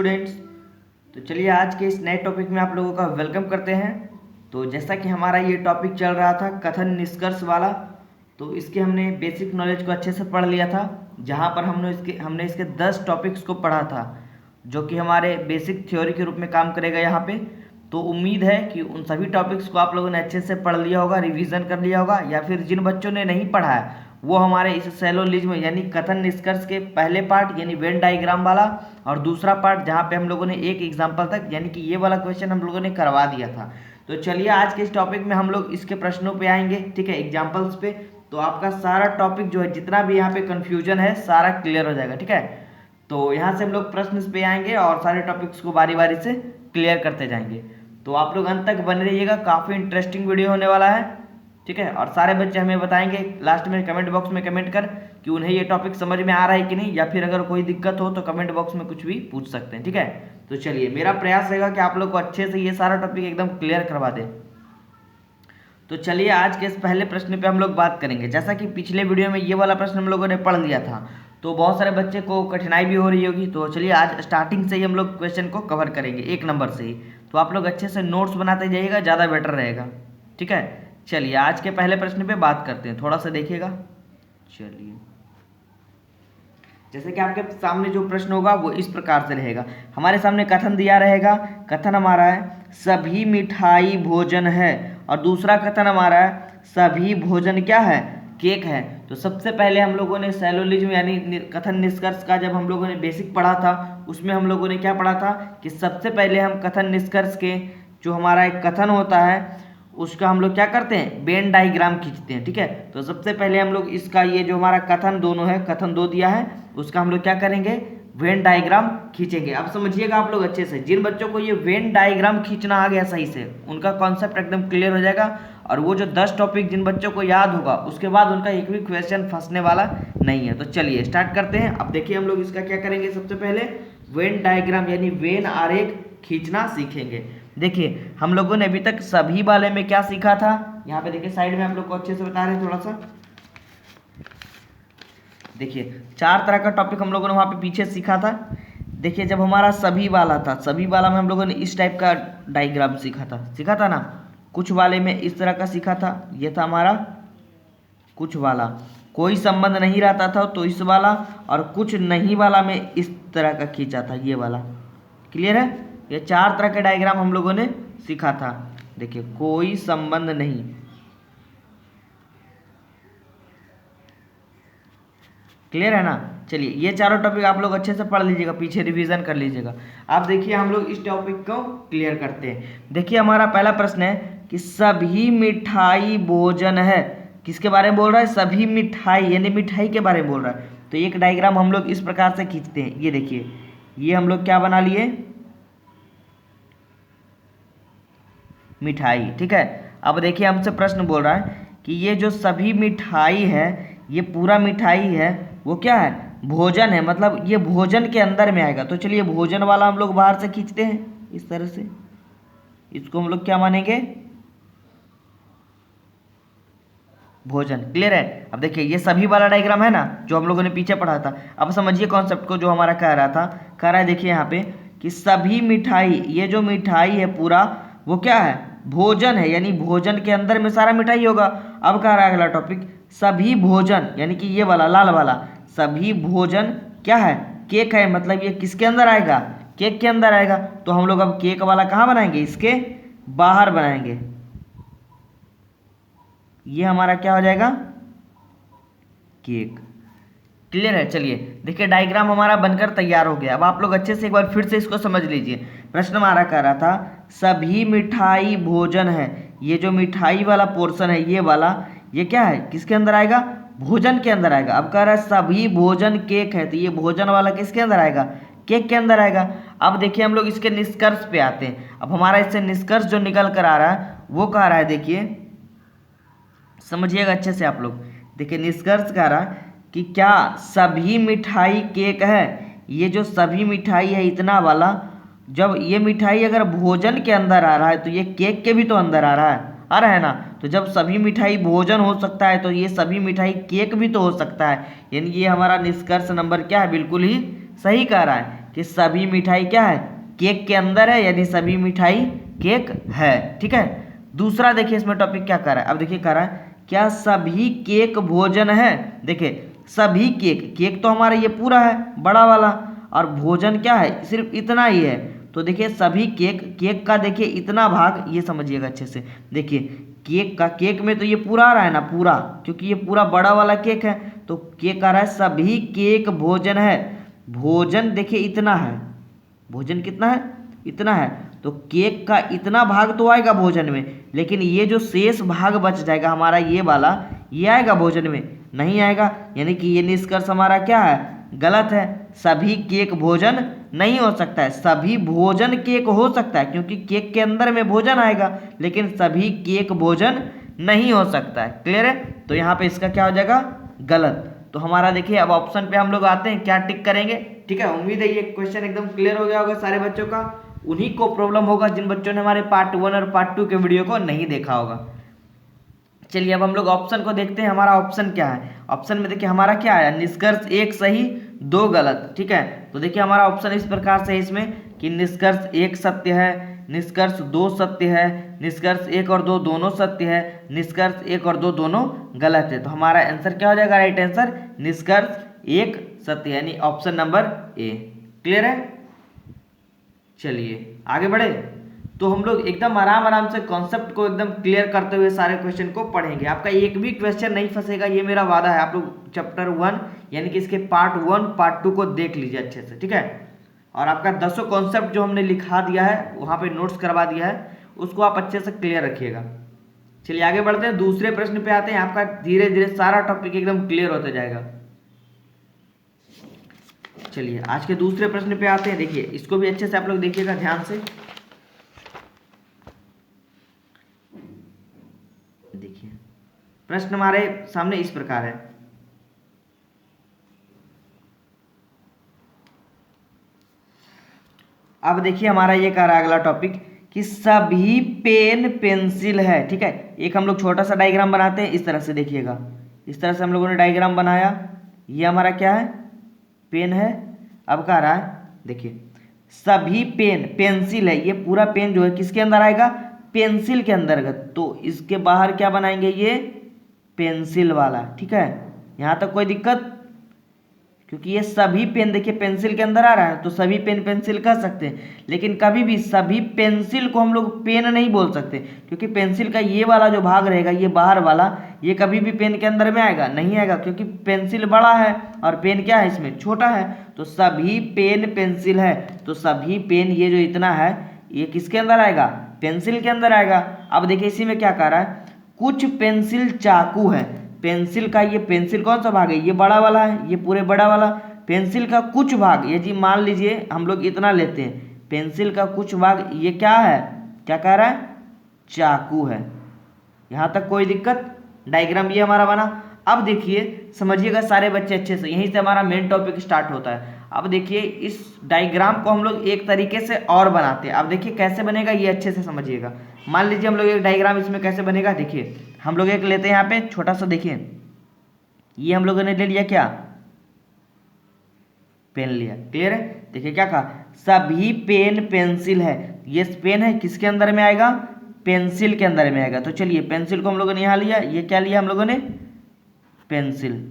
Students, तो चलिए आज के इस नए टॉपिक में आप लोगों का वेलकम करते हैं। तो जैसा कि हमारा ये टॉपिक चल रहा था कथन निष्कर्ष वाला, तो इसके हमने बेसिक नॉलेज को अच्छे से पढ़ लिया था, जहाँ पर हमने इसके 10 टॉपिक्स को पढ़ा था, जो कि हमारे बेसिक थ्योरी के रूप में काम करेगा यहाँ पे। तो उम्मीद है कि उन सभी टॉपिक्स को आप लोगों ने अच्छे से पढ़ लिया होगा, रिवीजन कर लिया होगा, या फिर जिन बच्चों ने नहीं पढ़ा है वो हमारे इस सैलोलिज्म यानी कथन निष्कर्ष के पहले पार्ट यानी वेन डायग्राम वाला और दूसरा पार्ट जहाँ पे हम लोगों ने एक एग्जाम्पल तक यानी कि ये वाला क्वेश्चन हम लोगों ने करवा दिया था। तो चलिए आज के इस टॉपिक में हम लोग इसके प्रश्नों पे आएंगे, ठीक है, एग्जाम्पल्स पे। तो आपका सारा टॉपिक जो है, जितना भी यहाँ पे कन्फ्यूजन है, सारा क्लियर हो जाएगा, ठीक है। तो यहाँ से हम लोग प्रश्न पे आएंगे और सारे टॉपिक्स को बारी बारी से क्लियर करते जाएंगे। तो आप लोग अंत तक बने रहिएगा, काफ़ी इंटरेस्टिंग वीडियो होने वाला है, ठीक है। और सारे बच्चे हमें बताएंगे लास्ट में कमेंट बॉक्स में कमेंट कर कि उन्हें ये टॉपिक समझ में आ रहा है कि नहीं, या फिर अगर कोई दिक्कत हो तो कमेंट बॉक्स में कुछ भी पूछ सकते हैं, ठीक है। तो चलिए, मेरा प्रयास रहेगा कि आप लोग को अच्छे से ये सारा टॉपिक एकदम क्लियर करवा दें। तो चलिए आज के इस पहले प्रश्न पे हम लोग बात करेंगे। जैसा कि पिछले वीडियो में ये वाला प्रश्न हम लोगों ने पढ़ लिया था, तो बहुत सारे बच्चे को कठिनाई भी हो रही होगी। तो चलिए आज स्टार्टिंग से ही हम लोग क्वेश्चन को कवर करेंगे, 1 नंबर से ही। तो आप लोग अच्छे से नोट्स बनाते जाइएगा, ज़्यादा बेटर रहेगा, ठीक है। चलिए आज के पहले प्रश्न पे बात करते हैं, थोड़ा सा देखिएगा। चलिए, जैसे कि आपके सामने जो प्रश्न होगा वो इस प्रकार से रहेगा। हमारे सामने कथन दिया रहेगा। कथन हमारा है सभी मिठाई भोजन है, और दूसरा कथन हमारा है सभी भोजन क्या है, केक है। तो सबसे पहले हम लोगों ने सैलोलिज्म यानी कथन निष्कर्ष का जब हम लोगों ने बेसिक पढ़ा था, उसमें हम लोगों ने क्या पढ़ा था कि सबसे पहले हम कथन निष्कर्ष के जो हमारा एक कथन होता है उसका हम लोग क्या करते हैं, वेन डायग्राम खींचते हैं, ठीक है। तो सबसे पहले हम लोग इसका ये जो हमारा कथन दोनों है, कथन 2 दिया है, उसका हम लोग क्या करेंगे, वेन डायग्राम खींचेंगे। अब समझिएगा आप लोग अच्छे से, जिन बच्चों को ये वेन डायग्राम खींचना आ गया सही से, उनका कॉन्सेप्ट एकदम क्लियर हो जाएगा। और वो जो 10 टॉपिक जिन बच्चों को याद होगा, उसके बाद उनका एक भी क्वेश्चन फंसने वाला नहीं है। तो चलिए स्टार्ट करते हैं। अब देखिए हम लोग इसका क्या करेंगे, सबसे पहले वेन डायग्राम यानी वेन आरेख खींचना सीखेंगे। देखिए हम लोगों ने अभी तक सभी वाले में क्या सीखा था, यहाँ पे देखिए साइड में हम लोग को अच्छे से बता रहे हैं थोड़ा सा। देखिए 4 तरह का टॉपिक हम लोगों ने वहाँ पे पीछे सीखा था। देखिए जब हमारा सभी वाला था, सभी वाला में हम लोगों ने इस टाइप का डायग्राम सीखा था ना। कुछ वाले में इस तरह का सीखा था, ये था हमारा कुछ वाला, कोई संबंध नहीं रहता था तो इस वाला, और कुछ नहीं वाला में इस तरह का खींचा था, ये वाला। क्लियर है, ये 4 तरह के डायग्राम हम लोगों ने सीखा था। देखिए कोई संबंध नहीं, क्लियर है ना। चलिए ये चारों टॉपिक आप लोग अच्छे से पढ़ लीजिएगा, पीछे रिवीजन कर लीजिएगा। आप देखिए हम लोग इस टॉपिक को क्लियर करते हैं। देखिए हमारा पहला प्रश्न है कि सभी मिठाई भोजन है, किसके बारे में बोल रहा है, सभी मिठाई यानी मिठाई के बारे में बोल रहा है। तो एक डायग्राम हम लोग इस प्रकार से खींचते हैं। ये देखिए, ये हम लोग क्या बना लिए, मिठाई, ठीक है। अब देखिए हमसे प्रश्न बोल रहा है कि ये जो सभी मिठाई है, ये पूरा मिठाई है, वो क्या है, भोजन है, मतलब ये भोजन के अंदर में आएगा। तो चलिए भोजन वाला हम लोग बाहर से खींचते हैं इस तरह से, इसको हम लोग क्या मानेंगे, भोजन। क्लियर है। अब देखिए ये सभी वाला डायग्राम है ना, जो हम लोगों ने पीछे पढ़ा था। अब समझिए कॉन्सेप्ट को, जो हमारा कह रहा था, कह रहा है देखिए यहाँ पे कि सभी मिठाई, ये जो मिठाई है पूरा वो क्या है, भोजन है, यानी भोजन के अंदर में सारा मिठाई होगा। अब कह रहा है अगला टॉपिक सभी भोजन, यानी कि ये वाला लाल वाला, सभी भोजन क्या है, केक है, मतलब ये किसके अंदर आएगा, केक के अंदर आएगा। तो हम लोग अब केक वाला कहाँ बनाएंगे, इसके बाहर बनाएंगे। ये हमारा क्या हो जाएगा, केक। क्लियर है। चलिए देखिए डायग्राम हमारा बनकर तैयार हो गया। अब आप लोग अच्छे से एक बार फिर से इसको समझ लीजिए। प्रश्न हमारा कह रहा था सभी मिठाई भोजन है, ये जो मिठाई वाला पोर्शन है, ये वाला, ये क्या है, किसके अंदर आएगा, भोजन के अंदर आएगा। अब कह रहा है सभी भोजन केक है, तो ये भोजन वाला किसके अंदर आएगा, केक के अंदर आएगा। अब देखिए हम लोग इसके निष्कर्ष पे आते हैं। अब हमारा इससे निष्कर्ष जो निकल कर आ रहा है वो कह रहा है, देखिए समझिएगा अच्छे से आप लोग। देखिए निष्कर्ष कह रहा है कि क्या सभी मिठाई केक है, ये जो सभी मिठाई है इतना वाला, जब ये मिठाई अगर भोजन के अंदर आ रहा है तो ये केक के भी तो अंदर आ रहा है ना। तो जब सभी मिठाई भोजन हो सकता है तो ये सभी मिठाई केक भी तो हो सकता है, यानी ये हमारा निष्कर्ष नंबर क्या है, बिल्कुल ही सही कह रहा है। कि सभी मिठाई क्या है, केक के अंदर है, यानी सभी मिठाई केक है। ठीक है। दूसरा देखिए इसमें टॉपिक क्या कर रहा है, अब देखिए कर रहा है क्या सभी केक भोजन है। देखिए सभी केक, केक तो हमारा ये पूरा है बड़ा वाला, और भोजन क्या है सिर्फ इतना ही है। तो देखिए सभी केक, केक का देखिए इतना भाग, ये समझिएगा अच्छे से। देखिए केक का, केक में तो ये पूरा आ रहा है ना पूरा, क्योंकि ये पूरा बड़ा वाला केक है। तो केक आ रहा है सभी केक भोजन है। भोजन देखिए इतना है, भोजन कितना है, इतना है। तो केक का इतना भाग तो आएगा भोजन में, लेकिन ये जो शेष भाग बच जाएगा हमारा ये वाला, ये आएगा भोजन में, नहीं आएगा। यानी कि ये निष्कर्ष हमारा क्या है, गलत है। सभी केक भोजन नहीं हो सकता है, सभी भोजन केक हो सकता है, क्योंकि केक के अंदर में भोजन आएगा, लेकिन सभी केक भोजन नहीं हो सकता है। क्लियर है। तो यहाँ पे इसका क्या हो जाएगा, गलत। तो हमारा देखिए अब ऑप्शन पे हम लोग आते हैं, क्या टिक करेंगे। ठीक है, उम्मीद है ये क्वेश्चन एकदम क्लियर हो गया होगा सारे बच्चों का। उन्हीं को प्रॉब्लम होगा जिन बच्चों ने हमारे पार्ट 1 और पार्ट 2 के वीडियो को नहीं देखा होगा। चलिए अब हम लोग ऑप्शन को देखते हैं, हमारा ऑप्शन क्या है। ऑप्शन में देखिए हमारा क्या आया, निष्कर्ष 1 सही 2 गलत। ठीक है, तो देखिए हमारा ऑप्शन इस प्रकार से है इसमें कि निष्कर्ष 1 सत्य है, निष्कर्ष 2 सत्य है, निष्कर्ष 1 और 2 दोनों सत्य है, निष्कर्ष 1 और 2 दोनों गलत है। तो हमारा आंसर क्या हो जाएगा, राइट आंसर निष्कर्ष 1 सत्य, यानी ऑप्शन नंबर ए। क्लियर है। चलिए आगे बढ़े। तो हम लोग एकदम आराम आराम से कॉन्सेप्ट को एकदम क्लियर करते हुए सारे क्वेश्चन को पढ़ेंगे। आपका एक भी क्वेश्चन नहीं फंसेगा, ये मेरा वादा है। आप लोग चैप्टर 1 यानी कि इसके पार्ट 1 पार्ट 2 को देख लीजिए अच्छे से। ठीक है, और आपका 10 कॉन्सेप्ट जो हमने लिखा दिया है, वहाँ पे नोट्स करवा दिया है, उसको आप अच्छे से क्लियर रखिएगा। चलिए आगे बढ़ते हैं, दूसरे प्रश्न पे आते हैं। आपका धीरे धीरे सारा टॉपिक एकदम क्लियर होता जाएगा। चलिए आज के दूसरे प्रश्न पे आते हैं। देखिए इसको भी अच्छे से आप लोग देखिएगा ध्यान से। देखिए प्रश्न हमारे सामने इस प्रकार है। अब देखिए हमारा ये कह रहा है अगला टॉपिक कि सभी पेन पेंसिल है। ठीक है, एक हम लोग छोटा सा डायग्राम बनाते हैं, इस तरह से देखिएगा। इस तरह से हम लोगों ने डायग्राम बनाया। ये हमारा क्या है, पेन है। अब कह रहा है देखिए सभी पेन पेंसिल है, ये पूरा पेन जो है किसके अंदर आएगा, पेंसिल के अंतर्गत। तो इसके बाहर क्या बनाएंगे, ये पेंसिल वाला। ठीक है, यहाँ तक कोई दिक्कत, क्योंकि ये सभी पेन देखिए पेंसिल के अंदर आ रहा है, तो सभी पेन पेंसिल कह सकते हैं। लेकिन कभी भी सभी पेंसिल को हम लोग पेन नहीं बोल सकते, क्योंकि पेंसिल का ये वाला जो भाग रहेगा, ये बाहर वाला, ये कभी भी पेन के अंदर में आएगा नहीं आएगा, क्योंकि पेंसिल बड़ा है और पेन क्या है इसमें छोटा है। तो सभी पेन पेंसिल है, तो सभी पेन ये जो इतना है ये किसके अंदर आएगा, पेंसिल के अंदर आएगा। अब देखिए इसी में क्या कह रहा है, कुछ पेंसिल चाकू है। पेंसिल का ये पेंसिल कौन सा भाग है, ये बड़ा वाला है, ये पूरे बड़ा वाला। पेंसिल का कुछ भाग, ये जी मान लीजिए हम लोग इतना लेते हैं, पेंसिल का कुछ भाग ये क्या है, क्या कह रहा है, चाकू है। यहाँ तक कोई दिक्कत, डायग्राम ये हमारा बना। अब देखिए समझिएगा सारे बच्चे अच्छे से, यहीं से हमारा मेन टॉपिक स्टार्ट होता है। अब देखिए इस डायग्राम को हम लोग एक तरीके से और बनाते हैं। अब देखिए कैसे बनेगा, ये अच्छे से समझिएगा। मान लीजिए हम लोग एक डायग्राम इसमें कैसे बनेगा, देखिए हम लोग एक लेते हैं यहाँ पे छोटा सा। देखिए ये हम लोगों ने ले लिया क्या, पेन लिया। क्लियर है। देखिए क्या कहा, सभी पेन पेंसिल है। ये पेन है किसके अंदर में आएगा, पेंसिल के अंदर में आएगा। तो चलिए पेंसिल को हम लोगों ने यहाँ लिया, ये क्या लिया हम लोगों ने, पेंसिल।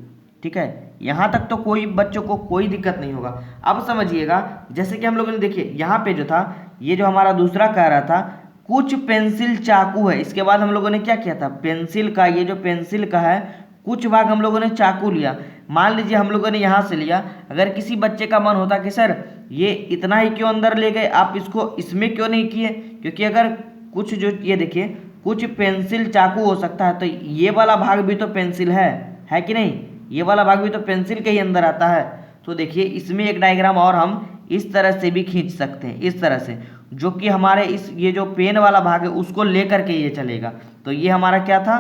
ठीक है, यहाँ तक तो कोई बच्चों को कोई दिक्कत नहीं होगा। अब समझिएगा जैसे कि हम लोगों ने देखिए यहाँ पे जो था, ये जो हमारा दूसरा कह रहा था कुछ पेंसिल चाकू है, इसके बाद हम लोगों ने क्या किया था, पेंसिल का ये जो पेंसिल का है कुछ भाग हम लोगों ने चाकू लिया। मान लीजिए हम लोगों ने यहाँ से लिया, अगर किसी बच्चे का मन होता कि सर ये इतना ही क्यों अंदर ले गए, आप इसको इसमें क्यों नहीं किए, क्योंकि अगर कुछ जो ये देखिए कुछ पेंसिल चाकू हो सकता है, तो ये वाला भाग भी तो पेंसिल है कि नहीं, ये वाला भाग भी तो पेंसिल के ही अंदर आता है। तो देखिए इसमें एक डायग्राम और हम इस तरह से भी खींच सकते हैं, इस तरह से, जो कि हमारे इस ये जो पेन वाला भाग है उसको लेकर के ये चलेगा। तो ये हमारा क्या था,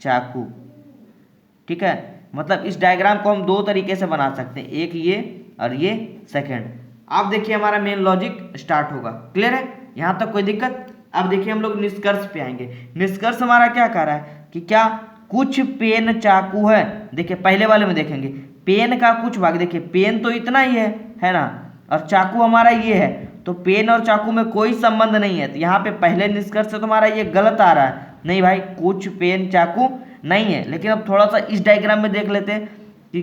चाकू। ठीक है, मतलब इस डायग्राम को हम दो तरीके से बना सकते हैं, एक ये और ये सेकंड। अब देखिए हमारा मेन लॉजिक स्टार्ट होगा। क्लियर है, यहाँ तक कोई दिक्कत। अब देखिए हम लोग निष्कर्ष पे आएंगे। निष्कर्ष हमारा क्या कह रहा है कि क्या कुछ पेन चाकू है। देखिए पहले वाले में देखेंगे पेन का कुछ भाग, देखिए पेन तो इतना ही है ना, और चाकू हमारा ये है, तो पेन और चाकू में कोई संबंध नहीं है। तो यहाँ पे पहले निष्कर्ष से तुम्हारा ये गलत आ रहा है, नहीं भाई कुछ पेन चाकू नहीं है। लेकिन अब थोड़ा सा इस डायग्राम में देख लेते हैं कि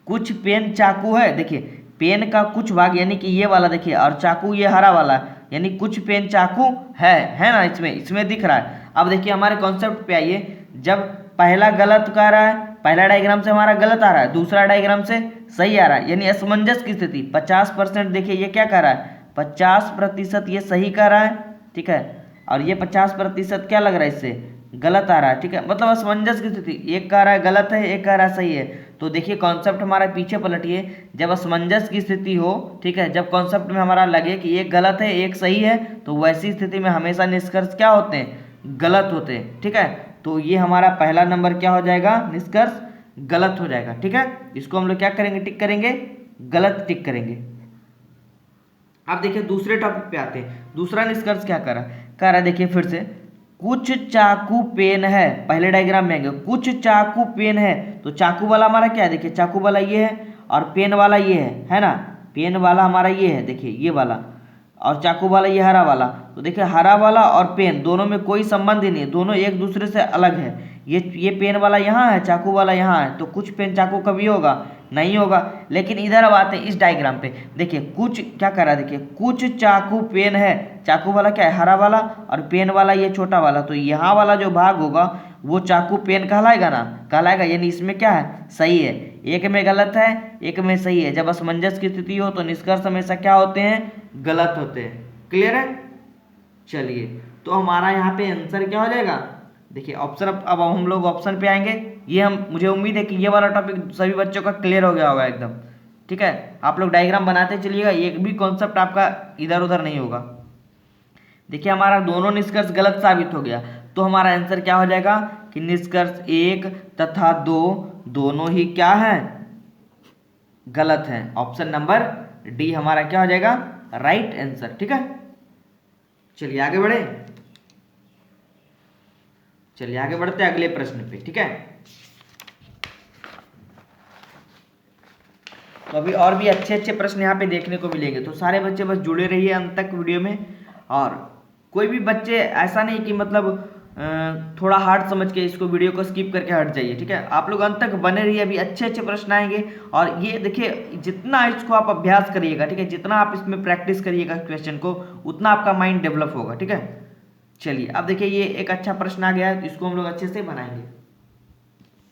कुछ पेन चाकू है। देखिए पेन का कुछ भाग यानी कि ये वाला देखिए, और चाकू ये हरा वाला, यानी कुछ पेन चाकू है ना, इसमें दिख रहा है। अब देखिए हमारे कॉन्सेप्ट पे आइए, जब पहला गलत कह रहा है, पहला डायग्राम से हमारा गलत आ रहा है, दूसरा डायग्राम से सही आ रहा है, यानी असमंजस की स्थिति 50%। देखिए ये क्या कह रहा है, 50% ये सही कह रहा है, ठीक है, और ये 50% क्या लग रहा है इससे गलत आ रहा है, ठीक है, मतलब असमंजस की स्थिति, एक कह रहा है गलत है, एक कह रहा है सही है। तो देखिए कॉन्सेप्ट हमारा पीछे पलटिए, जब असमंजस की स्थिति हो, ठीक है, जब कॉन्सेप्ट में हमारा लगे कि एक गलत है एक सही है, तो वैसी स्थिति में हमेशा निष्कर्ष क्या होते हैं, गलत होते हैं, ठीक है। तो ये हमारा पहला नंबर क्या हो जाएगा, निष्कर्ष गलत हो जाएगा, ठीक है। इसको हम लोग क्या करेंगे, टिक करेंगे, गलत टिक करेंगे। अब देखिए दूसरे टॉपिक पे आते हैं। दूसरा निष्कर्ष क्या कर रहा है, देखिए फिर से, कुछ चाकू पेन है, पहले डायग्राम में आएंगे, कुछ चाकू पेन है, तो चाकू वाला हमारा क्या है, देखिए चाकू वाला ये है और पेन वाला ये है ना, पेन वाला हमारा ये है, देखिए ये वाला, और चाकू वाला ये हरा वाला। तो देखिए हरा वाला और पेन दोनों में कोई संबंध ही नहीं है, दोनों एक दूसरे से अलग है। ये पेन वाला यहाँ है, चाकू वाला यहाँ है, तो कुछ पेन चाकू कभी होगा नहीं होगा। लेकिन इधर अब आते हैं इस डायग्राम पे, देखिए कुछ क्या कर रहा है, देखिए कुछ चाकू पेन है, चाकू वाला क्या है, हरा वाला, और पेन वाला ये छोटा वाला, तो यहाँ वाला जो भाग होगा वो चाकू पेन कहलाएगा ना, कहलाएगा, यानी इसमें क्या है, सही है। एक में गलत है, एक में सही है। जब असमंजस की स्थिति हो तो निष्कर्ष हमेशा क्या होते हैं, गलत होते हैं। क्लियर है। चलिए तो हमारा यहाँ पे आंसर क्या हो जाएगा, देखिए ऑप्शन, अब हम लोग ऑप्शन पे आएंगे। ये हम, मुझे उम्मीद है कि ये वाला टॉपिक सभी बच्चों का क्लियर हो गया होगा एकदम, ठीक है। आप लोग डायग्राम बनाते चलिएगा, एक भी कॉन्सेप्ट आपका इधर उधर नहीं होगा। देखिए हमारा दोनों निष्कर्ष गलत साबित हो गया, तो हमारा आंसर क्या हो जाएगा कि निष्कर्ष 1 तथा 2 दोनों ही क्या है, गलत है। ऑप्शन नंबर डी हमारा क्या हो जाएगा, राइट आंसर, ठीक है। चलिए आगे बढ़े, चलिए आगे बढ़ते हैं अगले प्रश्न पे, ठीक है। तो अभी और भी अच्छे अच्छे प्रश्न यहाँ पे देखने को मिलेंगे, तो सारे बच्चे बस जुड़े रहिए अंत तक वीडियो में। और कोई भी बच्चे ऐसा नहीं कि मतलब थोड़ा हार्ड समझ के इसको वीडियो को स्किप करके हट जाइए, ठीक है। आप लोग अंत तक बने रहिए, अभी अच्छे अच्छे प्रश्न आएंगे। और ये देखिए जितना इसको आप अभ्यास करिएगा, ठीक है, जितना आप इसमें प्रैक्टिस करिएगा क्वेश्चन को, उतना आपका माइंड डेवलप होगा, ठीक है। चलिए अब देखिए ये एक अच्छा प्रश्न आ गया है, तो इसको हम लोग अच्छे से बनाएंगे।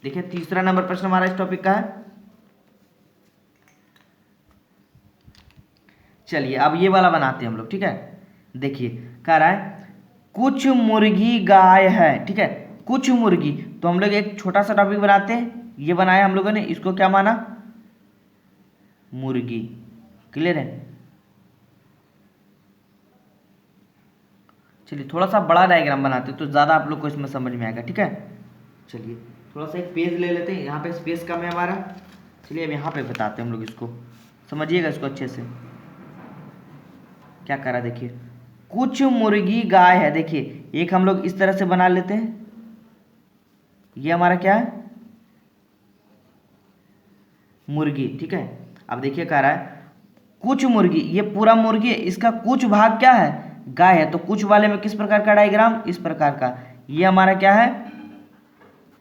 देखिए तीसरा नंबर प्रश्न हमारा इस टॉपिक का है। चलिए अब ये वाला बनाते हैं हम लोग, ठीक है। देखिए कह रहा है कुछ मुर्गी गाय है, ठीक है, कुछ मुर्गी। तो हम लोग एक छोटा सा टॉपिक बनाते हैं, ये बनाया हम लोगों ने, इसको क्या माना, मुर्गी। क्लियर है। चलिए थोड़ा सा बड़ा डायग्राम बनाते हैं तो ज़्यादा आप लोग को इसमें समझ में आएगा, ठीक है। चलिए थोड़ा सा एक पेज ले लेते हैं, यहाँ पे स्पेस कम है हमारा। चलिए अब यहाँ पे बताते हैं हम लोग, इसको समझिएगा इसको अच्छे से। क्या करा, देखिए कुछ मुर्गी गाय है। देखिए एक हम लोग इस तरह से बना लेते हैं, ये हमारा क्या है, मुर्गी, ठीक है। अब देखिए कह रहा है कुछ मुर्गी, ये पूरा मुर्गी है, इसका कुछ भाग क्या है, गाय है। तो कुछ वाले में किस प्रकार का डायग्राम, इस प्रकार का, ये हमारा क्या है,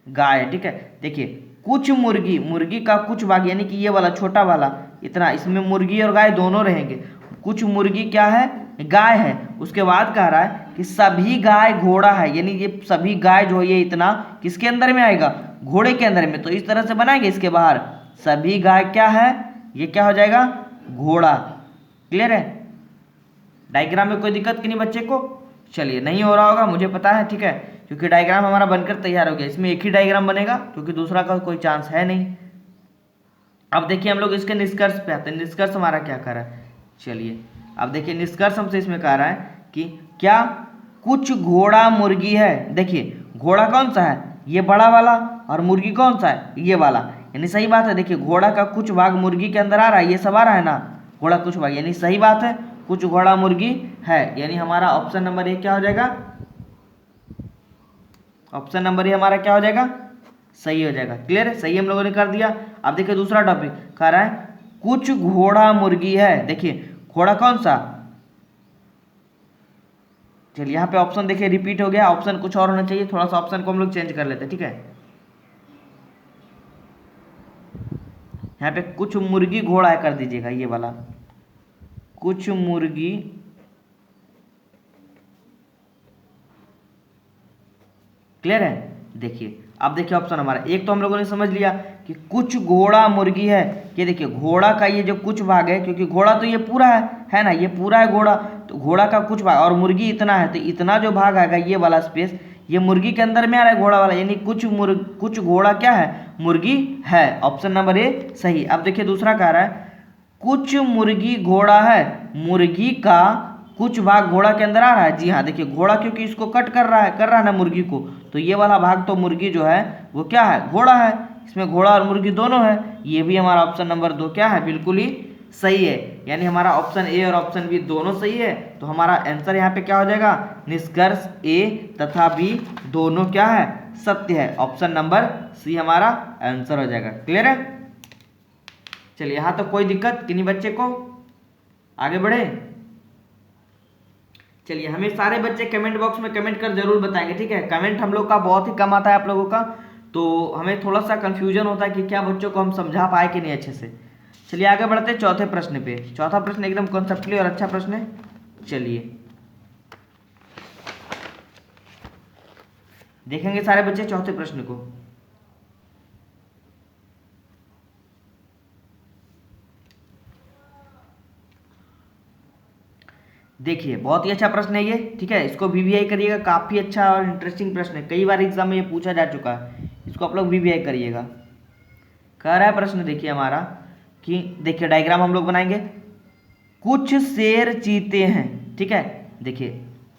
गाय, ठीक है। देखिए कुछ मुर्गी, मुर्गी का कुछ भाग यानी कि ये वाला छोटा वाला इतना, इसमें मुर्गी और गाय दोनों रहेंगे। कुछ मुर्गी क्या है, गाय है। उसके बाद कह रहा है कि सभी गाय घोड़ा है, यानी ये सभी गाय जो है ये इतना किसके अंदर में आएगा, घोड़े के अंदर में। तो इस तरह से बनाएंगे, इसके बाहर सभी गाय क्या है, ये क्या हो जाएगा, घोड़ा। क्लियर है। डायग्राम में कोई दिक्कत कि नहीं बच्चे को। चलिए नहीं हो रहा होगा मुझे पता है, ठीक है, क्योंकि डायग्राम हमारा बनकर तैयार हो गया। इसमें एक ही डायग्राम बनेगा क्योंकि दूसरा का कोई चांस है नहीं। अब देखिए हम लोग इसके निष्कर्ष पे आते हैं। निष्कर्ष हमारा क्या कर रहा है, चलिए अब देखिए निष्कर्ष हमसे इसमें कह रहा है कि क्या कुछ घोड़ा मुर्गी है। देखिए घोड़ा कौन सा है, ये बड़ा वाला, और मुर्गी कौन सा है, ये वाला, यानी सही बात है। देखिए घोड़ा का कुछ भाग मुर्गी के अंदर आ रहा है, ये सब आ रहा है ना, घोड़ा कुछ भाग, यानी सही बात है, कुछ घोड़ा मुर्गी है। यानी हमारा ऑप्शन नंबर ए क्या हो जाएगा, ऑप्शन नंबर ए हमारा क्या हो जाएगा, सही हो जाएगा। क्लियर है, सही हम लोगों ने कर दिया। अब देखिए दूसरा टॉपिक कह रहा है कुछ घोड़ा मुर्गी है। देखिए घोड़ा कौन सा, चलिए यहाँ पे ऑप्शन देखिए रिपीट हो गया, ऑप्शन कुछ और होना चाहिए, थोड़ा सा ऑप्शन को हम लोग चेंज कर लेते हैं, ठीक है। यहाँ पे कुछ मुर्गी घोड़ा है कर दीजिएगा, ये वाला कुछ मुर्गी क्लियर है। देखिए अब देखिए ऑप्शन हमारा एक तो हम लोगों ने समझ लिया कि कुछ घोड़ा मुर्गी है। ये देखिए घोड़ा का ये जो कुछ भाग है, क्योंकि घोड़ा तो ये पूरा है ना, ये पूरा है घोड़ा, तो घोड़ा का कुछ भाग, और मुर्गी इतना है, तो इतना जो भाग आएगा ये वाला स्पेस ये मुर्गी के अंदर में आ रहा है घोड़ा वाला, यानी कुछ घोड़ा क्या है, मुर्गी है। ऑप्शन नंबर ए सही। अब देखिए दूसरा कह रहा है कुछ मुर्गी घोड़ा है, मुर्गी का कुछ भाग घोड़ा के अंदर आ रहा है। जी हाँ, देखिए घोड़ा क्योंकि इसको कट कर रहा है ना मुर्गी को, तो ये वाला भाग तो मुर्गी जो है वो क्या है, घोड़ा है। इसमें घोड़ा और मुर्गी दोनों है। ये भी हमारा ऑप्शन नंबर 2 क्या है, बिल्कुल ही सही है। यानी हमारा ऑप्शन ए और ऑप्शन बी दोनों सही है। तो हमारा आंसर यहाँ पे क्या हो जाएगा, निष्कर्ष ए तथा बी दोनों क्या है, सत्य है। ऑप्शन नंबर सी हमारा आंसर हो जाएगा। क्लियर है। चलिए यहाँ तो कोई दिक्कत कि नहीं बच्चे को, आगे बढ़े। चलिए हमें सारे बच्चे कमेंट बॉक्स में कमेंट कर जरूर बताएंगे, ठीक है। कमेंट हम लोग का बहुत ही कम आता है आप लोगों का, तो हमें थोड़ा सा कंफ्यूजन होता है कि क्या बच्चों को हम समझा पाए कि नहीं अच्छे से। चलिए आगे बढ़ते हैं चौथे प्रश्न पे। चौथा प्रश्न एकदम कॉन्सेप्टली और अच्छा प्रश्न है। चलिए देखेंगे सारे बच्चे चौथे प्रश्न को। देखिए बहुत ही अच्छा प्रश्न है ये, ठीक है। इसको वीवीआई करिएगा, काफ़ी अच्छा और इंटरेस्टिंग प्रश्न है, कई बार एग्जाम में ये पूछा जा चुका है। इसको आप लोग वीवीआई करिएगा। कह रहा है प्रश्न देखिए हमारा कि देखिए डायग्राम हम लोग बनाएंगे, कुछ शेर चीते हैं, ठीक है। देखिए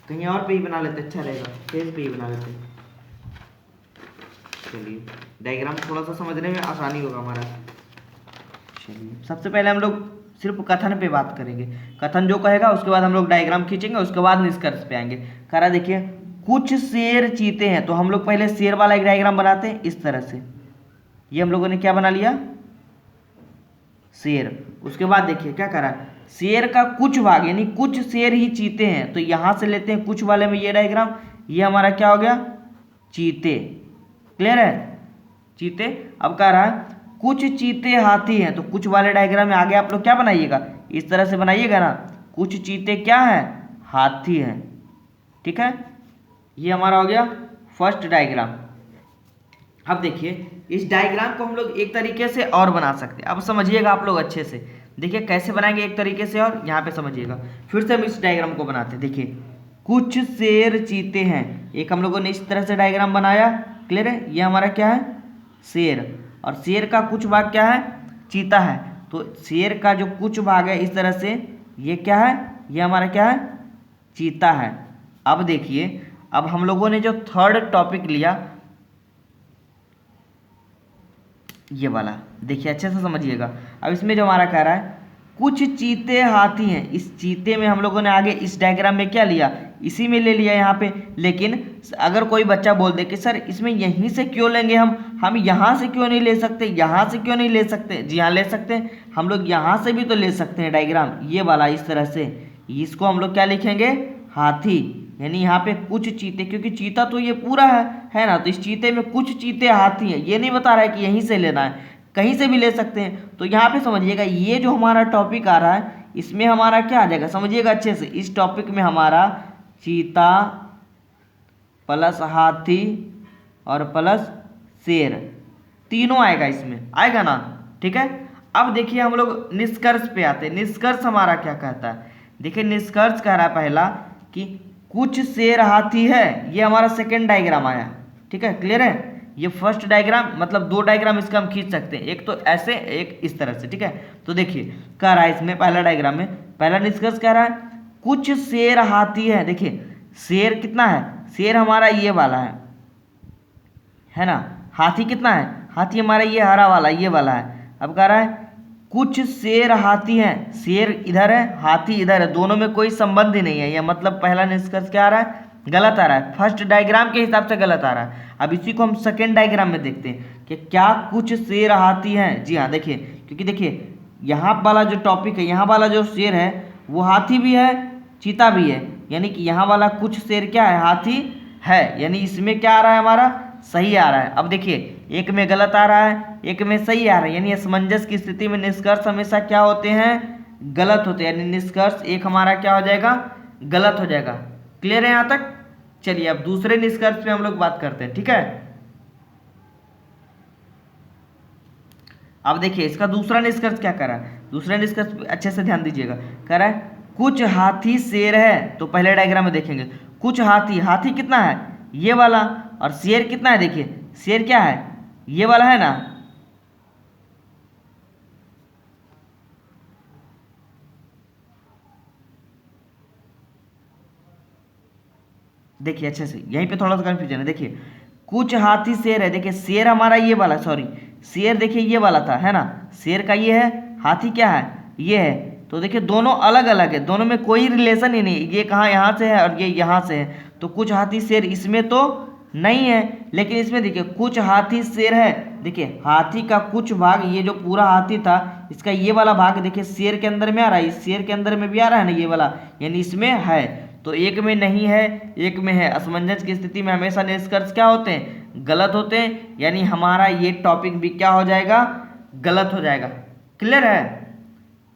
कहीं और पे ही बना लेते अच्छा रहेगा, पेज पे ही बना लेते। चलिए डायग्राम थोड़ा सा समझने में आसानी होगा हमारा। चलिए सबसे पहले हम लोग सिर्फ कथन पे बात करेंगे, कथन जो कहेगा उसके बाद हम लोग डायग्राम खींचेंगे, उसके बाद निष्कर्ष पे आएंगे। कह रहा देखिए कुछ शेर चीते हैं, तो हम लोग पहले शेर वाला एक डायग्राम बनाते हैं इस तरह से। ये हम लोगों ने क्या बना लिया, शेर। उसके बाद देखिए क्या करा, शेर का कुछ भाग यानी कुछ शेर ही चीते हैं, तो यहां से लेते हैं कुछ वाले में ये डायग्राम, ये हमारा क्या हो गया, चीते। क्लियर है, चीते। अब कह रहा है कुछ चीते हाथी हैं, तो कुछ वाले डायग्राम में आगे आप लोग क्या बनाइएगा, इस तरह से बनाइएगा ना, कुछ चीते क्या है, हाथी हैं, ठीक है। ये हमारा हो गया फर्स्ट डायग्राम। अब देखिए इस डायग्राम को हम लोग एक तरीके से और बना सकते हैं। अब समझिएगा आप लोग अच्छे से, देखिए कैसे बनाएंगे एक तरीके से, और यहाँ पे समझिएगा। फिर से हम इस डायग्राम को बनाते हैं। देखिए कुछ शेर चीते हैं, एक हम लोगों ने इस तरह से डायग्राम बनाया। क्लियर है, ये हमारा क्या है, शेर, और शेर का कुछ भाग क्या है, चीता है। तो शेर का जो कुछ भाग है इस तरह से, ये क्या है, ये हमारा क्या है, चीता है। अब देखिए अब हम लोगों ने जो थर्ड टॉपिक लिया ये वाला, देखिए अच्छे से समझिएगा। अब इसमें जो हमारा कह रहा है कुछ चीते हाथी हैं, इस चीते में हम लोगों ने आगे इस डायग्राम में क्या लिया, इसी में ले लिया यहाँ पे। लेकिन अगर कोई बच्चा बोल दे कि सर इसमें यहीं से क्यों लेंगे, हम यहाँ से क्यों नहीं ले सकते, यहाँ से क्यों नहीं ले सकते, जी हाँ ले सकते हैं हम लोग, यहाँ से भी तो ले सकते हैं डायग्राम, ये वाला इस तरह से। इसको हम लोग क्या लिखेंगे, हाथी, यानी यहाँ पे कुछ चीते, क्योंकि चीता तो ये पूरा है ना, तो इस चीते में कुछ चीते हाथी हैं, ये नहीं बता रहा है कि यहीं से लेना है, कहीं से भी ले सकते हैं। तो यहाँ पे समझिएगा ये जो हमारा टॉपिक आ रहा है इसमें हमारा क्या आ जाएगा, समझिएगा अच्छे से। इस टॉपिक में हमारा चीता प्लस हाथी और प्लस शेर तीनों आएगा, इसमें आएगा ना, ठीक है। अब देखिए हम लोग निष्कर्ष पे आते हैं। निष्कर्ष हमारा क्या कहता है, देखिए निष्कर्ष कह रहा है पहला कि कुछ शेर हाथी है, ये हमारा सेकेंड डायग्राम आया, ठीक है। क्लियर है, ये फर्स्ट डायग्राम, मतलब दो डायग्राम इसका हम खींच सकते हैं, एक तो ऐसे एक इस तरह से, ठीक है। तो देखिए कह रहा है इसमें पहला डायग्राम में पहला निष्कर्ष कह रहा है कुछ शेर हाथी है। देखिए शेर कितना है, शेर हमारा ये वाला है ना, हाथी कितना है, हाथी हमारा ये हरा वाला ये वाला है। अब कह रहा है कुछ शेर हाथी हैं, शेर इधर है हाथी इधर है, दोनों में कोई संबंध ही नहीं है, यह मतलब पहला निष्कर्ष क्या आ रहा है, गलत आ रहा है, फर्स्ट डायग्राम के हिसाब से गलत आ रहा है। अब इसी को हम सेकेंड डायग्राम में देखते हैं कि क्या कुछ शेर हाथी हैं। जी हाँ देखिए, क्योंकि देखिए यहाँ वाला जो टॉपिक है, यहाँ वाला जो शेर है वो हाथी भी है चीता भी है, यानी कि यहाँ वाला कुछ शेर क्या है, हाथी है, यानी इसमें क्या आ रहा है हमारा, सही आ रहा है। अब देखिए एक में गलत आ रहा है, एक में सही आ रहा है, यानी असमंजस की स्थिति में निष्कर्ष हमेशा क्या होते हैं, गलत होते हैं, यानी निष्कर्ष एक हमारा क्या हो जाएगा, गलत हो जाएगा। क्लियर है यहाँ तक? चलिए अब दूसरे निष्कर्ष पे हम लोग बात करते हैं, ठीक है। अब देखिए इसका दूसरा निष्कर्ष क्या कर रहा है, दूसरा निष्कर्ष पे अच्छे से ध्यान दीजिएगा। कह रहा है कुछ हाथी शेर है, तो पहले डायग्राम में देखेंगे कुछ हाथी, हाथी कितना है ये वाला, और शेर कितना है, देखिए शेर क्या है ये वाला है ना, देखिए अच्छे से, यहीं पे थोड़ा सा कंफ्यूजन है। देखिए कुछ हाथी शेर है, देखिए शेर हमारा ये वाला, सॉरी शेर देखिए ये वाला था, है ना, शेर का ये है, हाथी क्या है ये है, तो देखिए दोनों अलग अलग है, दोनों में कोई रिलेशन ही नहीं, ये कहाँ यहाँ से है और ये यहाँ से है, तो कुछ हाथी शेर इसमें तो नहीं है, लेकिन इसमें देखिए कुछ हाथी शेर है, देखिए हाथी का कुछ भाग, ये जो पूरा हाथी था इसका ये वाला भाग देखिए शेर के अंदर में आ रहा है, इस शेर के अंदर में भी आ रहा है ना ये वाला, यानी इसमें है, तो एक में नहीं है एक में है। असमंजस की स्थिति में हमेशा निष्कर्ष क्या होते हैं, गलत होते हैं, यानी हमारा ये टॉपिक भी क्या हो जाएगा, गलत हो जाएगा। क्लियर है?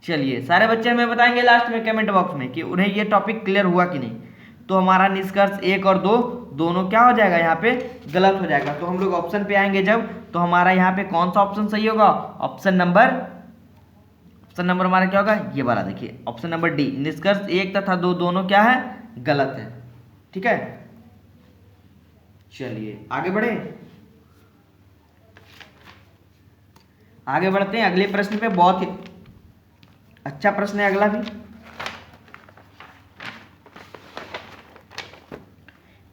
चलिए सारे बच्चे हमें बताएंगे लास्ट में कमेंट बॉक्स में कि उन्हें ये टॉपिक क्लियर हुआ कि नहीं। तो हमारा निष्कर्ष 1 और 2 दोनों क्या हो जाएगा, यहाँ पे गलत हो जाएगा। तो हम लोग ऑप्शन पे आएंगे जब, तो हमारा यहाँ पे कौन सा ऑप्शन सही होगा, ऑप्शन नंबर हमारा क्या होगा, ये वाला, देखिए ऑप्शन नंबर डी, निष्कर्ष 1 तथा 2 दोनों क्या है, गलत है। ठीक है, चलिए आगे बढ़े, आगे बढ़ते हैं अगले प्रश्न पे। बहुत ही अच्छा प्रश्न है अगला भी।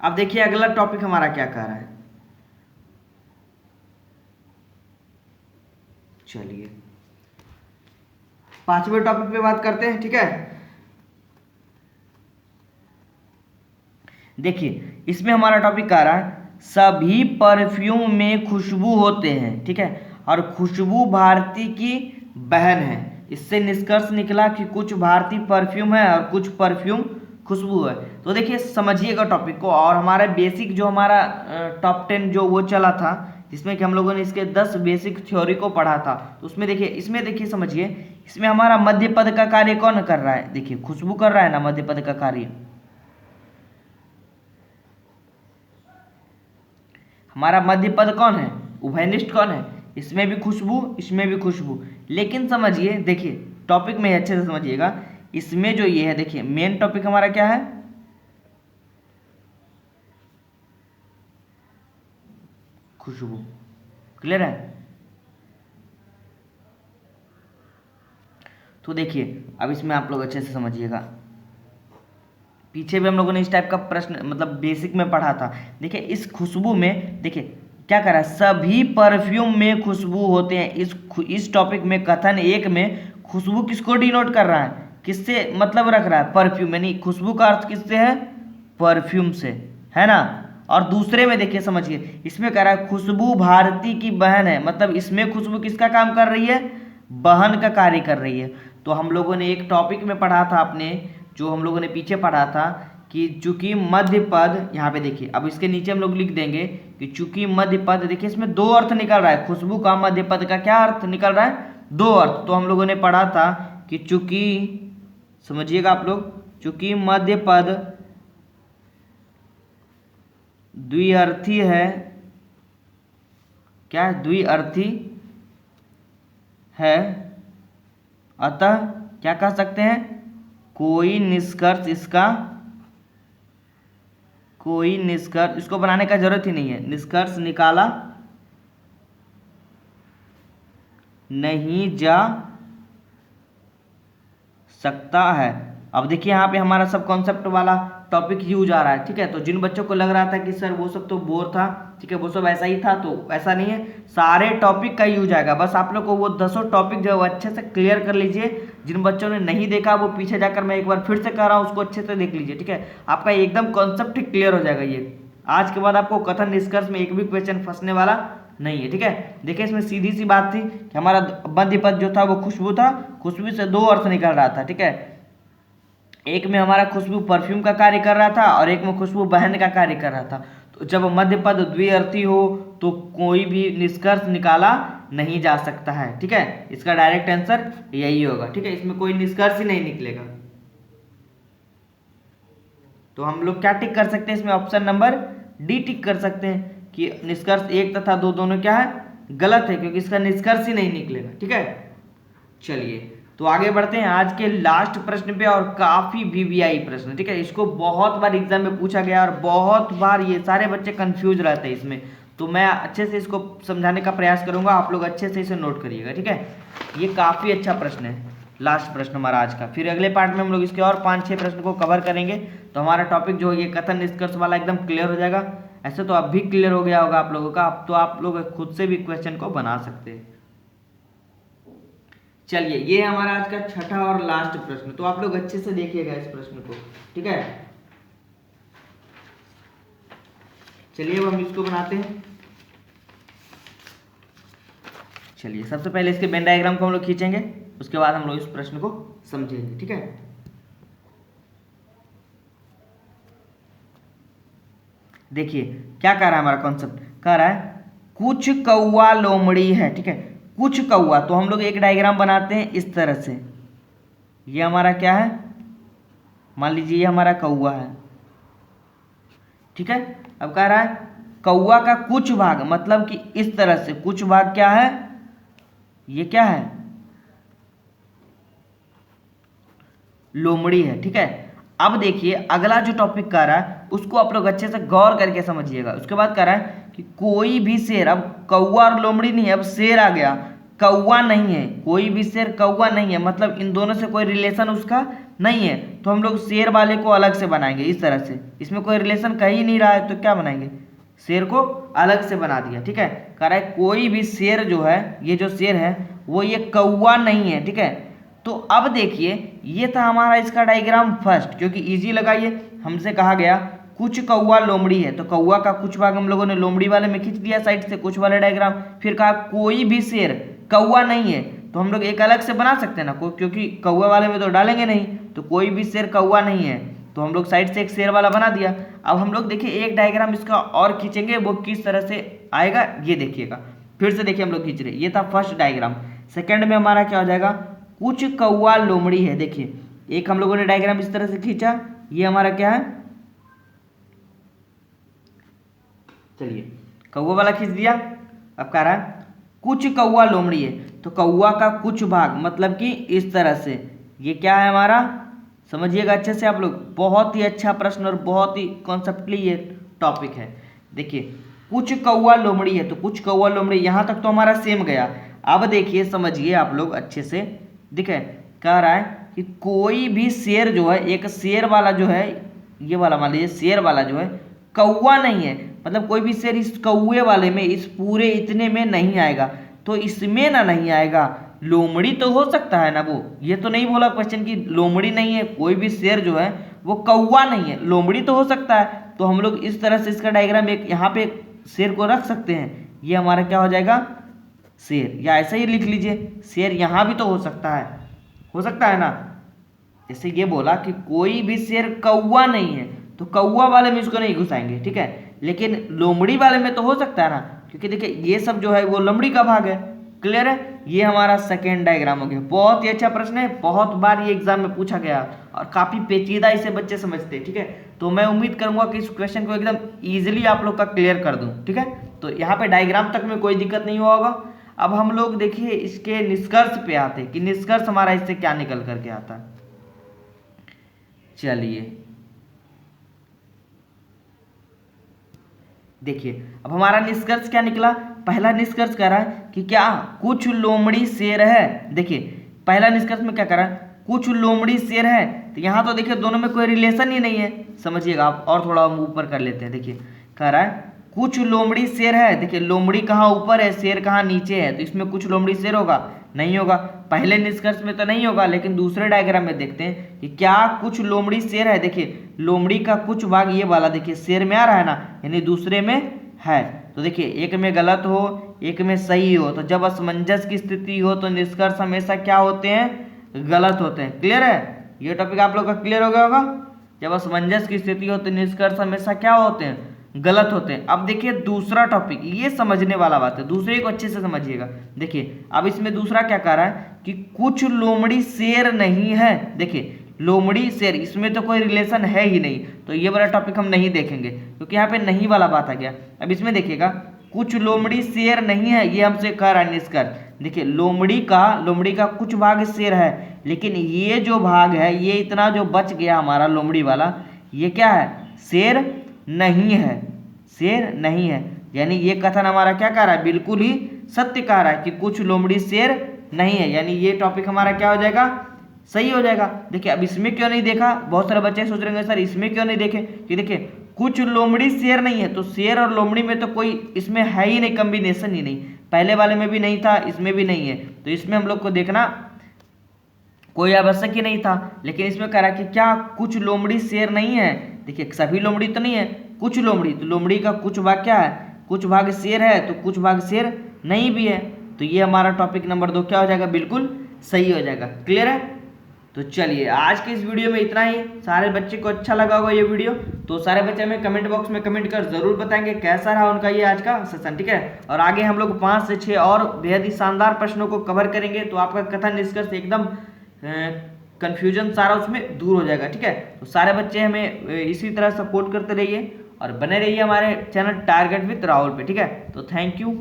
अब देखिए अगला टॉपिक हमारा क्या कह रहा है, चलिए 5वें टॉपिक पे बात करते हैं। ठीक है, देखिए इसमें हमारा टॉपिक कह रहा है सभी परफ्यूम में खुशबू होते हैं, ठीक है, और खुशबू भारती की बहन है। इससे निष्कर्ष निकला कि कुछ भारतीय परफ्यूम है और कुछ परफ्यूम खुशबू है। तो देखिए समझिएगा टॉपिक को, और हमारा बेसिक जो हमारा टॉप 10 जो वो चला था, जिसमें कि हम लोगों ने इसके 10 बेसिक थ्योरी को पढ़ा था, तो उसमें देखिए, इसमें देखिए समझिए, इसमें हमारा मध्य पद का कार्य कौन कर रहा है, देखिए खुशबू कर रहा है ना मध्य पद का कार्य, हमारा मध्य पद कौन है, उभयनिष्ठ कौन है, इसमें भी खुशबू इसमें भी खुशबू। लेकिन समझिए, देखिए टॉपिक में अच्छे से समझिएगा, इसमें जो ये है, देखिए मेन टॉपिक हमारा क्या है, खुशबू। क्लियर है? तो देखिए अब इसमें आप लोग अच्छे से समझिएगा, पीछे भी हम लोगों ने इस टाइप का प्रश्न मतलब बेसिक में पढ़ा था। देखिए इस खुशबू में देखिए क्या कर रहा है, सभी परफ्यूम में खुशबू होते हैं। इस टॉपिक में कथन 1 में खुशबू किसको डिनोट कर रहा है, किससे मतलब रख रहा है, परफ्यूम, यानी खुशबू का अर्थ किससे है, परफ्यूम से, है ना। और दूसरे में देखिए समझिए, इसमें कह रहा है खुशबू भारती की बहन है, मतलब इसमें खुशबू किसका काम कर रही है, बहन का कार्य कर रही है। तो हम लोगों ने एक टॉपिक में पढ़ा था अपने, जो हम लोगों ने पीछे पढ़ा था कि चूंकि मध्य पद, यहाँ पे देखिए अब इसके नीचे हम लोग लिख देंगे कि चूंकि मध्य पद, देखिए इसमें 2 अर्थ निकल रहा है, खुशबू का मध्य पद का क्या अर्थ निकल रहा है, 2 अर्थ। तो हम लोगों ने पढ़ा था कि चूंकि, समझिएगा आप लोग, चूंकि मध्य पद द्विअर्थी है, क्या है, द्विअर्थी है, अतः क्या कह सकते हैं, कोई निष्कर्ष इसको बनाने का जरूरत ही नहीं है, निष्कर्ष निकाला नहीं जा सकता है। अब देखिए यहाँ पे हमारा सब कॉन्सेप्ट वाला टॉपिक यूज आ रहा है। ठीक है, तो जिन बच्चों को लग रहा था कि सर वो सब तो बोर था, ठीक है, वो सब ऐसा ही था, तो ऐसा नहीं है, सारे टॉपिक का यूज आएगा। बस आप लोग को वो 10 टॉपिक जो है अच्छे से क्लियर कर लीजिए। जिन बच्चों ने नहीं देखा वो पीछे जाकर मैं एक बार फिर से कह रहा हूँ, उसको अच्छे से देख लीजिए। ठीक है, आपका एकदम कॉन्सेप्ट क्लियर हो जाएगा। ये आज के बाद आपको कथन निष्कर्ष में एक भी क्वेश्चन फंसने वाला नहीं है। ठीक है, देखिए इसमें सीधी सी बात थी कि हमारा मध्य पद जो था वो खुशबू था, खुशबू से दो अर्थ निकल रहा था। ठीक है, एक में हमारा खुशबू परफ्यूम का कार्य कर रहा था और एक में खुशबू बहन का कार्य कर रहा था। तो जब मध्य पद द्विअर्थी हो तो कोई भी निष्कर्ष निकाला नहीं जा सकता है। ठीक है, इसका डायरेक्ट आंसर यही होगा। ठीक है, इसमें कोई निष्कर्ष ही नहीं निकलेगा। तो हम लोग क्या टिक कर सकते हैं इसमें? ऑप्शन नंबर डी टिक कर सकते हैं कि निष्कर्ष 1 तथा 2 दोनों क्या है? गलत है, क्योंकि इसका निष्कर्ष ही नहीं निकलेगा। ठीक है, चलिए तो आगे बढ़ते हैं आज के लास्ट प्रश्न पे, और काफी वीवीआई प्रश्न। ठीक है, इसको बहुत बार एग्जाम में पूछा गया और बहुत बार ये सारे बच्चे कंफ्यूज रहते हैं इसमें, तो मैं अच्छे से इसको समझाने का प्रयास करूंगा, आप लोग अच्छे से इसे नोट करिएगा। ठीक है, ये काफी अच्छा प्रश्न है, लास्ट प्रश्न हमारा आज का। फिर अगले पार्ट में हम लोग इसके और 5-6 प्रश्न को कवर करेंगे, तो हमारा टॉपिक जो है ये कथन निष्कर्ष वाला एकदम क्लियर हो जाएगा। ऐसे तो अब भी क्लियर हो गया होगा आप लोगों का, अब तो आप लोग खुद से भी क्वेश्चन को बना सकते हैं। चलिए, ये हमारा आज का छठा और लास्ट प्रश्न, तो आप लोग अच्छे से देखिएगा इस प्रश्न को। ठीक है, चलिए अब हम इसको बनाते हैं। चलिए, सबसे पहले इसके वेन डायग्राम को हम लोग खींचेंगे, उसके बाद हम लोग इस प्रश्न को समझेंगे। ठीक है, देखिए क्या कह रहा है हमारा कॉन्सेप्ट, कह रहा है कुछ कौवा लोमड़ी है। ठीक है, कुछ कौवा, तो हम लोग एक डायग्राम बनाते हैं इस तरह से। ये हमारा क्या है? मान लीजिए ये हमारा कौवा है। ठीक है, अब कह रहा है कौवा का कुछ भाग, मतलब कि इस तरह से कुछ भाग क्या है? ये क्या है? लोमड़ी है। ठीक है, अब देखिए अगला जो टॉपिक कर रहा है उसको आप लोग अच्छे से गौर करके समझिएगा। उसके बाद कह रहा है कि कोई भी शेर, अब कौवा और लोमड़ी नहीं है, अब शेर आ गया, कौवा नहीं है, कोई भी शेर कौवा नहीं है, मतलब इन दोनों से कोई रिलेशन उसका नहीं है, तो हम लोग शेर वाले को अलग से बनाएंगे इस तरह से। इसमें कोई रिलेशन कह ही नहीं रहा है, तो क्या बनाएंगे? शेर को अलग से बना दिया। ठीक है, कह रहा है कोई भी शेर जो है, ये जो शेर है वो ये कौवा नहीं है। ठीक है, तो अब देखिए ये था हमारा इसका डायग्राम फर्स्ट, क्योंकि इजी लगा। ये हमसे कहा गया कुछ कौवा लोमड़ी है, तो कौवा का कुछ भाग हम लोगों ने लोमड़ी वाले में खींच दिया साइड से, कुछ वाले डायग्राम। फिर कहा कोई भी शेर कौवा नहीं है, तो हम लोग एक अलग से बना सकते हैं ना, क्योंकि कौवा वाले में तो डालेंगे नहीं, तो कोई भी शेर कौवा नहीं है, तो हम लोग साइड से एक शेर वाला बना दिया। अब हम लोग देखिए एक डायग्राम इसका और खींचेंगे, वो किस तरह से आएगा ये देखिएगा। फिर से देखिए हम लोग खींच रहे, ये था फर्स्ट डायग्राम। सेकेंड में हमारा क्या हो जाएगा? कुछ कौवा लोमड़ी है। देखिए एक हम लोगों ने डायग्राम इस तरह से खींचा, ये हमारा क्या है? चलिए कौवा वाला खींच दिया। अब कह रहा है कुछ कौवा लोमड़ी है, तो कौवा का कुछ भाग, मतलब कि इस तरह से, ये क्या है हमारा? समझिएगा अच्छे से आप लोग, बहुत ही अच्छा प्रश्न और बहुत ही कॉन्सेप्टली ये टॉपिक है। देखिए कुछ कौवा लोमड़ी है, तो कुछ कौवा लोमड़ी, यहाँ तक तो हमारा सेम गया। अब देखिए समझिए आप लोग अच्छे से, दिखे कह रहा है कि कोई भी शेर जो है, एक शेर वाला जो है, ये वाला मान लीजिए शेर वाला जो है कौवा नहीं है, मतलब कोई भी शेर इस कौवे वाले में, इस पूरे इतने में नहीं आएगा, तो इसमें ना नहीं आएगा। लोमड़ी तो हो सकता है ना, वो ये तो नहीं बोला क्वेश्चन की लोमड़ी नहीं है, कोई भी शेर जो है वो कौवा नहीं है, लोमड़ी तो हो सकता है। तो हम लोग इस तरह से इसका डायग्राम एक यहाँ पे शेर को रख सकते हैं, ये हमारा क्या हो जाएगा? शेर। या ऐसा ही लिख लीजिए शेर यहाँ भी तो हो सकता है ना। जैसे ये बोला कि कोई भी शेर कौवा नहीं है, तो कौवा वाले में इसको नहीं घुसाएंगे। ठीक है, लेकिन लोमड़ी वाले में तो हो सकता है ना, क्योंकि देखिए ये सब जो है वो लोमड़ी का भाग है। क्लियर है, ये हमारा सेकेंड डायग्राम हो गया। बहुत ही अच्छा प्रश्न है, बहुत बार ये एग्जाम में पूछा गया और काफी पेचीदा इसे बच्चे समझते हैं। ठीक है, तो मैं उम्मीद करूंगा कि इस क्वेश्चन को एकदम इजीली आप लोग का क्लियर कर दूं। ठीक है, तो यहाँ पे डायग्राम तक में कोई दिक्कत नहीं हुआ होगा। अब हम लोग देखिए इसके निष्कर्ष पे आते हैं कि निष्कर्ष हमारा इससे क्या निकल करके आता है। चलिए देखिए अब हमारा निष्कर्ष क्या निकला। पहला निष्कर्ष कह रहा है कि क्या कुछ लोमड़ी शेर है। देखिए पहला निष्कर्ष में क्या कह रहा है? कुछ लोमड़ी शेर है, तो यहाँ तो देखिए दोनों में कोई रिलेशन ही नहीं है। समझिएगा आप, और थोड़ा हम ऊपर कर लेते हैं। देखिए कह रहा है कुछ लोमड़ी शेर है। देखिए लोमड़ी कहाँ ऊपर है, शेर कहाँ नीचे है, तो इसमें कुछ लोमड़ी शेर होगा? नहीं होगा। पहले निष्कर्ष में तो नहीं होगा, लेकिन दूसरे डायग्राम में देखते हैं कि क्या कुछ लोमड़ी शेर है। देखिए लोमड़ी का कुछ भाग ये वाला देखिए शेर में आ रहा है ना, यानी दूसरे में है। तो देखिए एक में गलत हो एक में सही हो, तो जब असमंजस की स्थिति हो तो निष्कर्ष हमेशा क्या होते हैं, गलत होते हैं। क्लियर है, ये टॉपिक आप लोग का क्लियर हो गया होगा। जब असमंजस की स्थिति हो तो निष्कर्ष हमेशा क्या होते हैं, गलत होते हैं। अब देखिए दूसरा टॉपिक, ये समझने वाला बात है, दूसरे को अच्छे से समझिएगा। देखिए अब इसमें दूसरा क्या कह रहा है कि कुछ लोमड़ी शेर नहीं है। देखिए लोमड़ी शेर, इसमें तो कोई रिलेशन है ही नहीं, तो ये वाला टॉपिक हम नहीं देखेंगे क्योंकि यहाँ पे नहीं वाला बात आ गया। अब इसमें देखिएगा कुछ लोमड़ी शेर नहीं है, ये हमसे कह रहा है निष्कर्ष। देखिए लोमड़ी का कुछ भाग शेर है, लेकिन ये जो भाग है, ये इतना जो बच गया हमारा लोमड़ी वाला, ये क्या है, शेर नहीं है, शेर नहीं है। यानी ये कथन हमारा क्या कह रहा है, बिल्कुल ही सत्य कह रहा है कि कुछ लोमड़ी शेर नहीं है। यानी ये टॉपिक हमारा क्या हो जाएगा, सही हो जाएगा। देखिए अब इसमें क्यों नहीं देखा, बहुत सारे बच्चे सोच रहे हैं सर इसमें क्यों नहीं देखे, कि देखिए कुछ लोमड़ी शेर नहीं है, तो शेर और लोमड़ी में तो कोई इसमें है ही नहीं, कॉम्बिनेशन ही नहीं, पहले वाले में भी नहीं था, इसमें भी नहीं है, तो इसमें हम लोग को देखना कोई आवश्यक ही नहीं था। लेकिन इसमें कह रहा है कि क्या कुछ लोमड़ी शेर नहीं है। देखिए सभी लोमड़ी तो नहीं है, कुछ लोमड़ी, तो लोमड़ी का कुछ भाग क्या है, कुछ भाग शेर है, तो कुछ भाग शेर नहीं भी है। तो ये हमारा टॉपिक नंबर 2 क्या हो जाएगा, बिल्कुल सही हो जाएगा। क्लियर है। तो चलिए आज के इस वीडियो में इतना ही। सारे बच्चे को अच्छा लगा होगा ये वीडियो, तो सारे बच्चे हमें कमेंट बॉक्स में कमेंट कर जरूर बताएंगे कैसा रहा उनका ये आज का सेशन। ठीक है, और आगे हम लोग 5 से 6 और बेहद ही शानदार प्रश्नों को कवर करेंगे, तो आपका कथन निष्कर्ष एकदम कंफ्यूजन सारा उसमें दूर हो जाएगा। ठीक है, तो सारे बच्चे हमें इसी तरह सपोर्ट करते रहिए और बने रहिए हमारे चैनल टारगेट विद राहुल पे। ठीक है, तो थैंक यू।